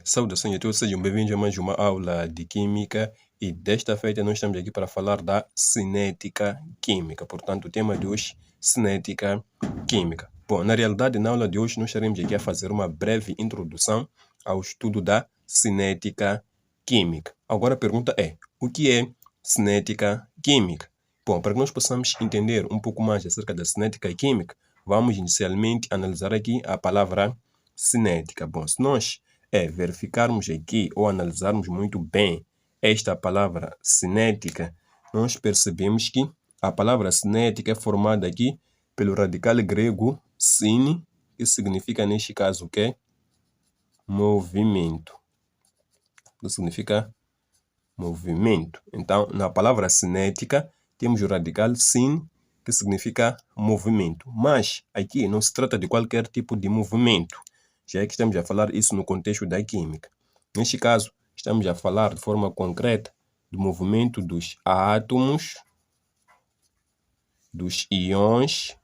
Saudações a todos, sejam bem-vindos a mais uma aula de Química e desta feita nós estamos aqui para falar da cinética química. Portanto, o tema de hoje, cinética química. Bom, na realidade, na aula de hoje nós estaremos aqui a fazer uma breve introdução ao estudo da cinética química. Agora a pergunta é, o que é cinética química? Bom, para que nós possamos entender um pouco mais acerca da cinética química, vamos inicialmente analisar aqui a palavra cinética. Bom, se nós verificarmos aqui ou analisarmos muito bem esta palavra cinética, nós percebemos que a palavra cinética é formada aqui pelo radical grego sine, que significa neste caso o quê? Movimento. Que significa movimento. Então, na palavra cinética, temos o radical sin, que significa movimento. Mas aqui não se trata de qualquer tipo de movimento. Já é que estamos a falar isso no contexto da química. Neste caso, estamos a falar de forma concreta do movimento dos átomos, dos íons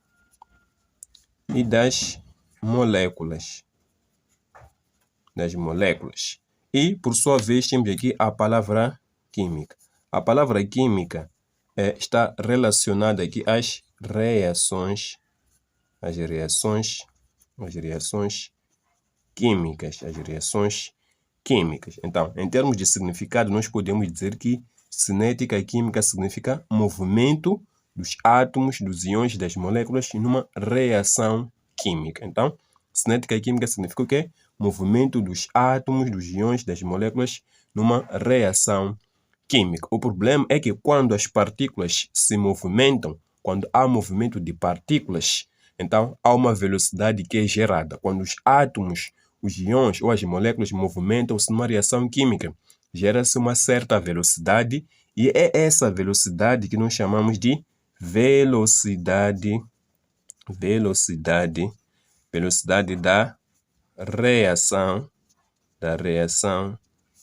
e das moléculas. E, por sua vez, temos aqui a palavra química. A palavra química está relacionada aqui às reações químicas. Então, em termos de significado, nós podemos dizer que cinética química significa movimento dos átomos, dos íons, das moléculas numa reação química. Então, cinética química significa o quê? Movimento dos átomos, dos íons, das moléculas numa reação química. O problema é que quando as partículas se movimentam, quando há movimento de partículas, então há uma velocidade que é gerada. Quando os átomos, os íons ou as moléculas movimentam-se numa reação química, gera-se uma certa velocidade e é essa velocidade que nós chamamos de velocidade da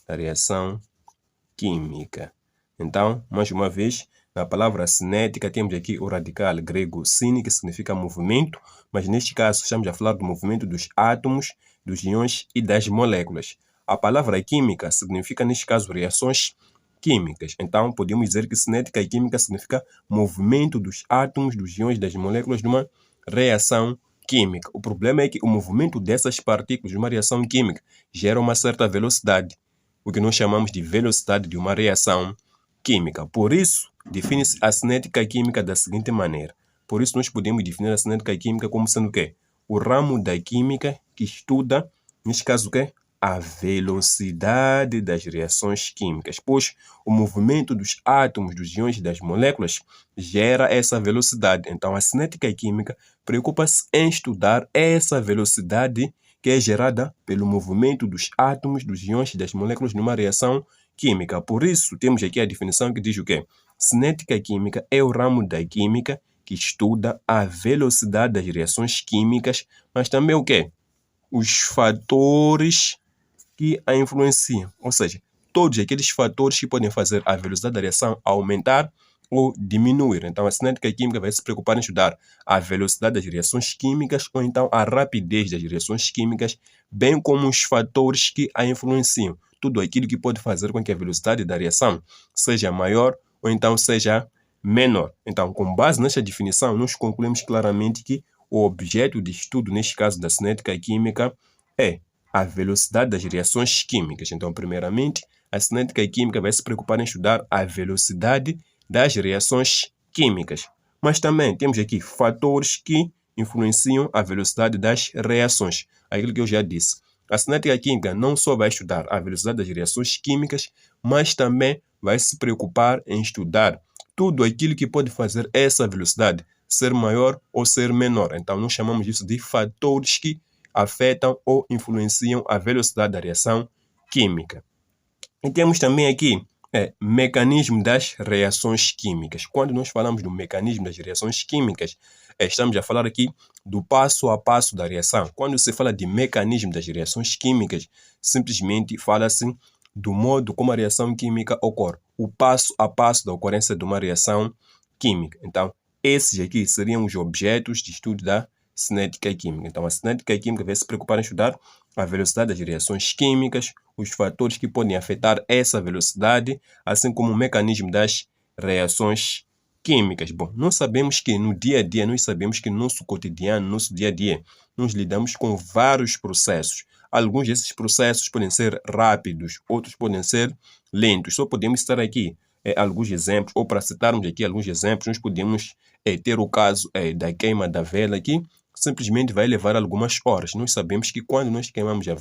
reação química. Então, mais uma vez, na palavra cinética temos aqui o radical grego sine, que significa movimento, mas neste caso estamos a falar do movimento dos átomos, dos íons e das moléculas. A palavra química significa, neste caso, reações químicas. Então, podemos dizer que cinética química significa movimento dos átomos, dos íons, das moléculas numa reação química. O problema é que o movimento dessas partículas de uma reação química gera uma certa velocidade, o que nós chamamos de velocidade de uma reação química. Por isso, define-se a cinética química da seguinte maneira. Por isso, nós podemos definir a cinética química como sendo o quê? O ramo da química que estuda, neste caso, o quê? A velocidade das reações químicas, pois o movimento dos átomos, dos íons e das moléculas gera essa velocidade. Então, a cinética química preocupa-se em estudar essa velocidade que é gerada pelo movimento dos átomos, dos íons e das moléculas numa reação química. Por isso, temos aqui a definição que diz o quê? Cinética química é o ramo da química que estuda a velocidade das reações químicas, mas também o quê? Os fatores que a influenciam, ou seja, todos aqueles fatores que podem fazer a velocidade da reação aumentar ou diminuir. Então, a cinética química vai se preocupar em estudar a velocidade das reações químicas ou então a rapidez das reações químicas, bem como os fatores que a influenciam. Tudo aquilo que pode fazer com que a velocidade da reação seja maior ou então seja menor. Então, com base nesta definição, nós concluímos claramente que o objeto de estudo, neste caso da cinética química, é a velocidade das reações químicas. Então, primeiramente, a cinética química vai se preocupar em estudar a velocidade das reações químicas. Mas também temos aqui fatores que influenciam a velocidade das reações. Aquilo que eu já disse. A cinética química não só vai estudar a velocidade das reações químicas, mas também vai se preocupar em estudar tudo aquilo que pode fazer essa velocidade ser maior ou ser menor. Então, nós chamamos isso de fatores que afetam ou influenciam a velocidade da reação química. E temos também aqui mecanismo das reações químicas. Quando nós falamos do mecanismo das reações químicas, estamos a falar aqui do passo a passo da reação. Quando se fala de mecanismo das reações químicas, simplesmente fala-se do modo como a reação química ocorre, o passo a passo da ocorrência de uma reação química. Então, esses aqui seriam os objetos de estudo da cinética química. Então, a cinética química vai se preocupar em estudar a velocidade das reações químicas, os fatores que podem afetar essa velocidade, assim como o mecanismo das reações químicas. Bom, nós sabemos que no dia a dia, nós sabemos que no nosso cotidiano, no nosso dia a dia, nós lidamos com vários processos. Alguns desses processos podem ser rápidos, outros podem ser lentos. Só podemos citar aqui alguns exemplos, ou para citarmos aqui alguns exemplos, nós podemos ter o caso da queima da vela aqui, simplesmente vai levar algumas horas. Nós sabemos que quando nós queimamos a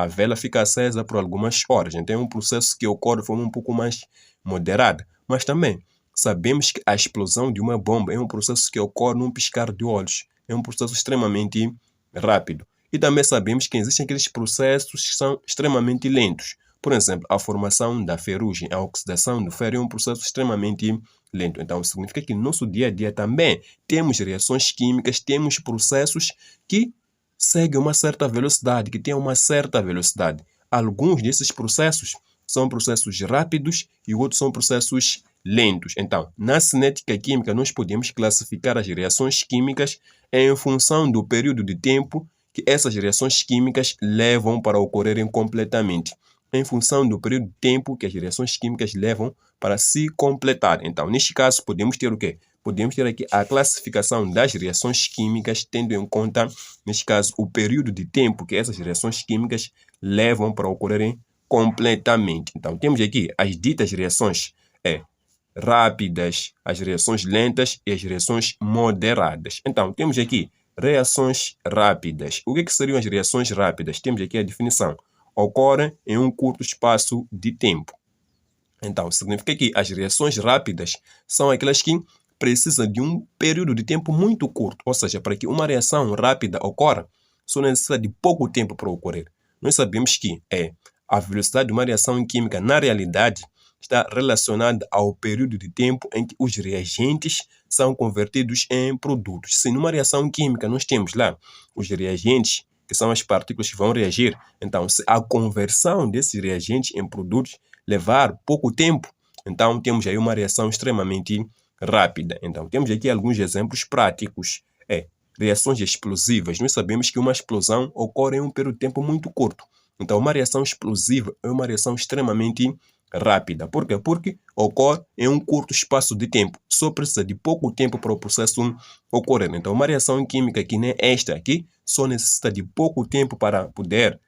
vela fica acesa por algumas horas. Então é um processo que ocorre de forma um pouco mais moderada. Mas também sabemos que a explosão de uma bomba é um processo que ocorre num piscar de olhos. É um processo extremamente rápido. E também sabemos que existem aqueles processos que são extremamente lentos. Por exemplo, a formação da ferrugem, a oxidação do ferro é um processo extremamente lento. Então, significa que no nosso dia a dia também temos reações químicas, temos processos que seguem uma certa velocidade, que têm uma certa velocidade. Alguns desses processos são processos rápidos e outros são processos lentos. Então, na cinética química, nós podemos classificar as reações químicas em função do período de tempo que essas reações químicas levam para ocorrerem completamente, em função do período de tempo que as reações químicas levam para se completar. Então, neste caso, podemos ter o quê? Podemos ter aqui a classificação das reações químicas, tendo em conta, neste caso, o período de tempo que essas reações químicas levam para ocorrerem completamente. Então, temos aqui as ditas reações rápidas, as reações lentas e as reações moderadas. Então, temos aqui reações rápidas. O que seriam as reações rápidas? Temos aqui a definição. Ocorrem em um curto espaço de tempo. Então, significa que as reações rápidas são aquelas que precisam de um período de tempo muito curto. Ou seja, para que uma reação rápida ocorra, só necessita de pouco tempo para ocorrer. Nós sabemos que a velocidade de uma reação química, na realidade, está relacionada ao período de tempo em que os reagentes são convertidos em produtos. Se numa reação química nós temos lá os reagentes, que são as partículas que vão reagir, então se a conversão desses reagentes em produtos levar pouco tempo, então temos aí uma reação extremamente rápida. Então temos aqui alguns exemplos práticos. Reações explosivas. Nós sabemos que uma explosão ocorre em um período de tempo muito curto. Então uma reação explosiva é uma reação extremamente rápida. Por quê? Porque ocorre em um curto espaço de tempo. Só precisa de pouco tempo para o processo ocorrer. Então, uma reação química que nem esta aqui só necessita de pouco tempo para poder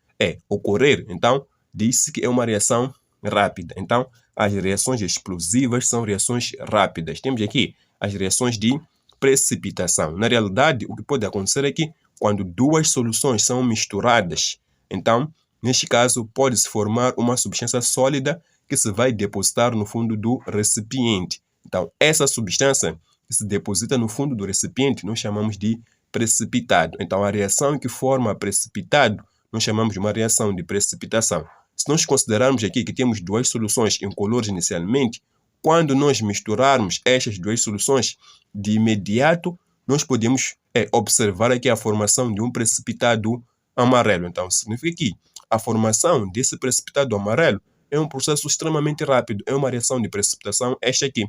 ocorrer. Então, diz-se que é uma reação rápida. Então, as reações explosivas são reações rápidas. Temos aqui as reações de precipitação. Na realidade, o que pode acontecer é que quando duas soluções são misturadas, então, neste caso, pode-se formar uma substância sólida que se vai depositar no fundo do recipiente. Então, essa substância que se deposita no fundo do recipiente, nós chamamos de precipitado. Então, a reação que forma precipitado, nós chamamos de uma reação de precipitação. Se nós considerarmos aqui que temos duas soluções incolores inicialmente, quando nós misturarmos estas duas soluções, de imediato, nós podemos observar aqui a formação de um precipitado amarelo. Então, significa que a formação desse precipitado amarelo é um processo extremamente rápido, é uma reação de precipitação esta aqui.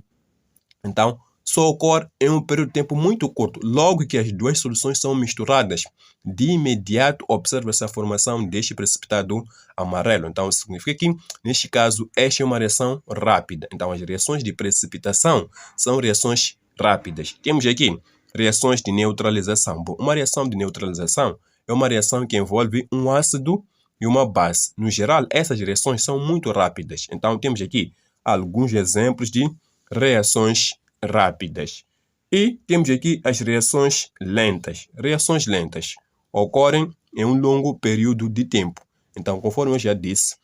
Então, só ocorre em um período de tempo muito curto. Logo que as duas soluções são misturadas, de imediato observa-se a formação deste precipitado amarelo. Então, significa que, neste caso, esta é uma reação rápida. Então, as reações de precipitação são reações rápidas. Temos aqui reações de neutralização. Bom, uma reação de neutralização é uma reação que envolve um ácido e uma base. No geral, essas reações são muito rápidas. Então, temos aqui alguns exemplos de reações rápidas. E temos aqui as reações lentas. Reações lentas ocorrem em um longo período de tempo. Então, conforme eu já disse,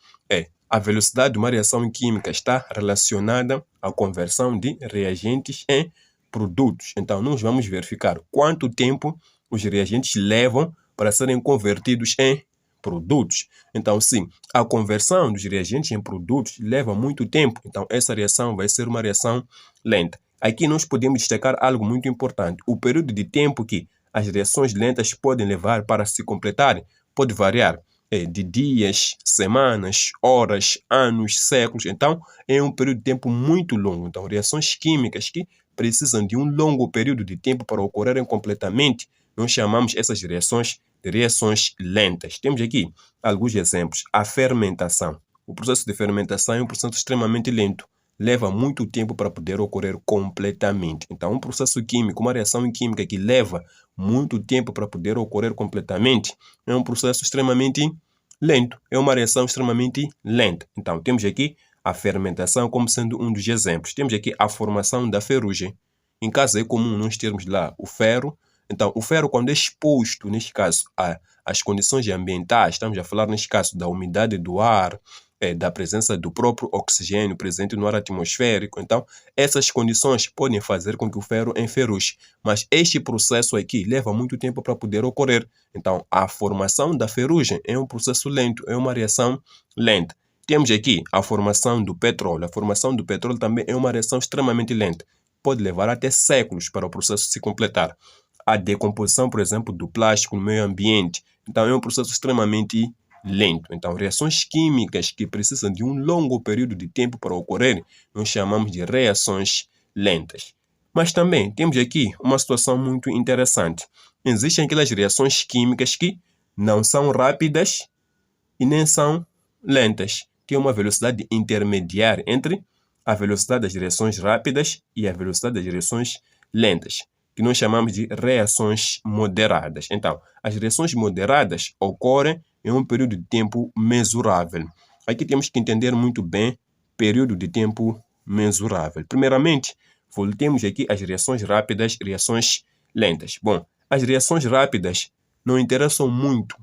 a velocidade de uma reação química está relacionada à conversão de reagentes em produtos. Então, nós vamos verificar quanto tempo os reagentes levam para serem convertidos em produtos. Então, sim, a conversão dos reagentes em produtos leva muito tempo. Então, essa reação vai ser uma reação lenta. Aqui nós podemos destacar algo muito importante. O período de tempo que as reações lentas podem levar para se completarem pode variar de dias, semanas, horas, anos, séculos. Então, é um período de tempo muito longo. Então, reações químicas que precisam de um longo período de tempo para ocorrerem completamente, nós chamamos essas reações de reações lentas. Temos aqui alguns exemplos. A fermentação. O processo de fermentação é um processo extremamente lento. Leva muito tempo para poder ocorrer completamente. Então, um processo químico, uma reação química que leva muito tempo para poder ocorrer completamente, é um processo extremamente lento. É uma reação extremamente lenta. Então, temos aqui a fermentação como sendo um dos exemplos. Temos aqui a formação da ferrugem. Em caso é comum nós termos lá o ferro. Então, o ferro, quando é exposto, neste caso, às condições ambientais, estamos a falar, neste caso, da umidade do ar, da presença do próprio oxigênio presente no ar atmosférico. Então, essas condições podem fazer com que o ferro enferruje. Mas este processo aqui leva muito tempo para poder ocorrer. Então, a formação da ferrugem é um processo lento, é uma reação lenta. Temos aqui a formação do petróleo. A formação do petróleo também é uma reação extremamente lenta. Pode levar até séculos para o processo se completar. A decomposição, por exemplo, do plástico no meio ambiente. Então, é um processo extremamente lento. Então, reações químicas que precisam de um longo período de tempo para ocorrer, nós chamamos de reações lentas. Mas também temos aqui uma situação muito interessante. Existem aquelas reações químicas que não são rápidas e nem são lentas. Tem uma velocidade intermediária entre a velocidade das reações rápidas e a velocidade das reações lentas, que nós chamamos de reações moderadas. Então, as reações moderadas ocorrem em um período de tempo mensurável. Aqui temos que entender muito bem período de tempo mensurável. Primeiramente, voltemos aqui às reações rápidas e reações lentas. Bom, as reações rápidas não interessam muito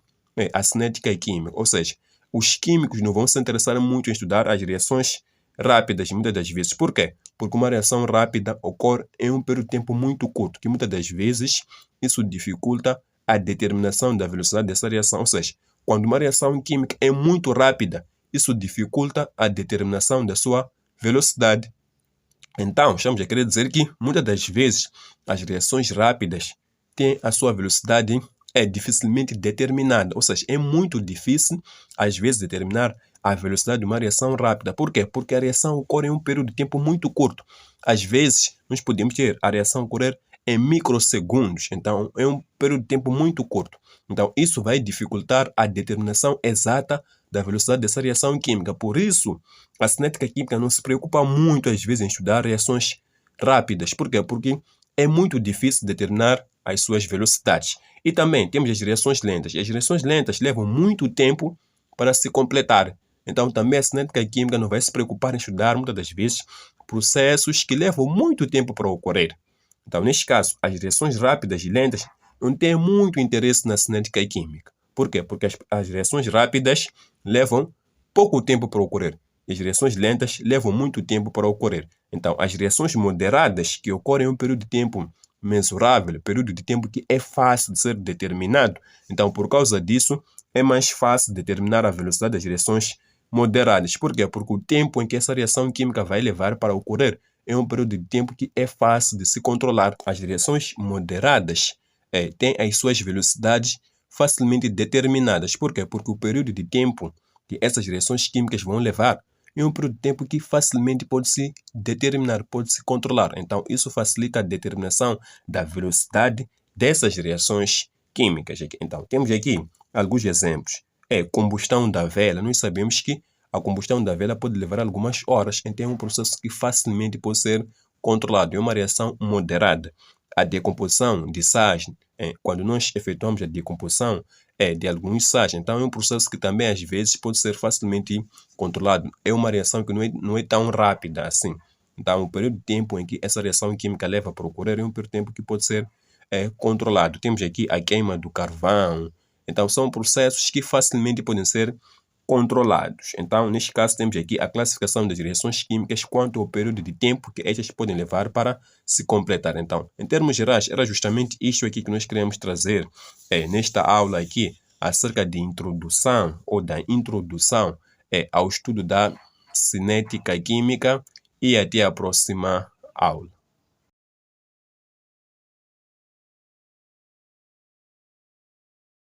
a cinética e química, ou seja, os químicos não vão se interessar muito em estudar as reações rápidas, muitas das vezes. Por quê? Porque uma reação rápida ocorre em um período de tempo muito curto, que muitas das vezes isso dificulta a determinação da velocidade dessa reação. Ou seja, quando uma reação química é muito rápida, isso dificulta a determinação da sua velocidade. Então, estamos a querer dizer que muitas das vezes as reações rápidas têm a sua velocidade dificilmente determinada. Ou seja, é muito difícil, às vezes, determinar a velocidade de uma reação rápida. Por quê? Porque a reação ocorre em um período de tempo muito curto. Às vezes, nós podemos ter a reação ocorrer em microsegundos. Então, é um período de tempo muito curto. Então, isso vai dificultar a determinação exata da velocidade dessa reação química. Por isso, a cinética química não se preocupa muito, às vezes, em estudar reações rápidas. Por quê? Porque é muito difícil determinar as suas velocidades. E também temos as reações lentas. E as reações lentas levam muito tempo para se completar. Então, também a cinética química não vai se preocupar em estudar, muitas das vezes, processos que levam muito tempo para ocorrer. Então, neste caso, as reações rápidas e lentas não têm muito interesse na cinética química. Por quê? Porque as reações rápidas levam pouco tempo para ocorrer. E as reações lentas levam muito tempo para ocorrer. Então, as reações moderadas, que ocorrem em um período de tempo mensurável, período de tempo que é fácil de ser determinado. Então, por causa disso, é mais fácil determinar a velocidade das reações moderadas. Por quê? Porque o tempo em que essa reação química vai levar para ocorrer é um período de tempo que é fácil de se controlar. As reações moderadas têm as suas velocidades facilmente determinadas. Por quê? Porque o período de tempo que essas reações químicas vão levar é um período de tempo que facilmente pode se determinar, pode se controlar. Então, isso facilita a determinação da velocidade dessas reações químicas. Então, temos aqui alguns exemplos. Combustão da vela. Nós sabemos que a combustão da vela pode levar algumas horas, então é um processo que facilmente pode ser controlado. É uma reação moderada. A decomposição de sais, quando nós efetuamos a decomposição de alguns sais, então é um processo que também às vezes pode ser facilmente controlado. É uma reação que não é tão rápida assim. Então, o período de tempo em que essa reação química leva para ocorrer é um período de tempo que pode ser controlado. Temos aqui a queima do carvão. Então, são processos que facilmente podem ser controlados. Então, neste caso, temos aqui a classificação das reações químicas quanto ao período de tempo que estas podem levar para se completar. Então, em termos gerais, era justamente isto aqui que nós queremos trazer nesta aula aqui, acerca de introdução ou da introdução ao estudo da cinética química, e até a próxima aula.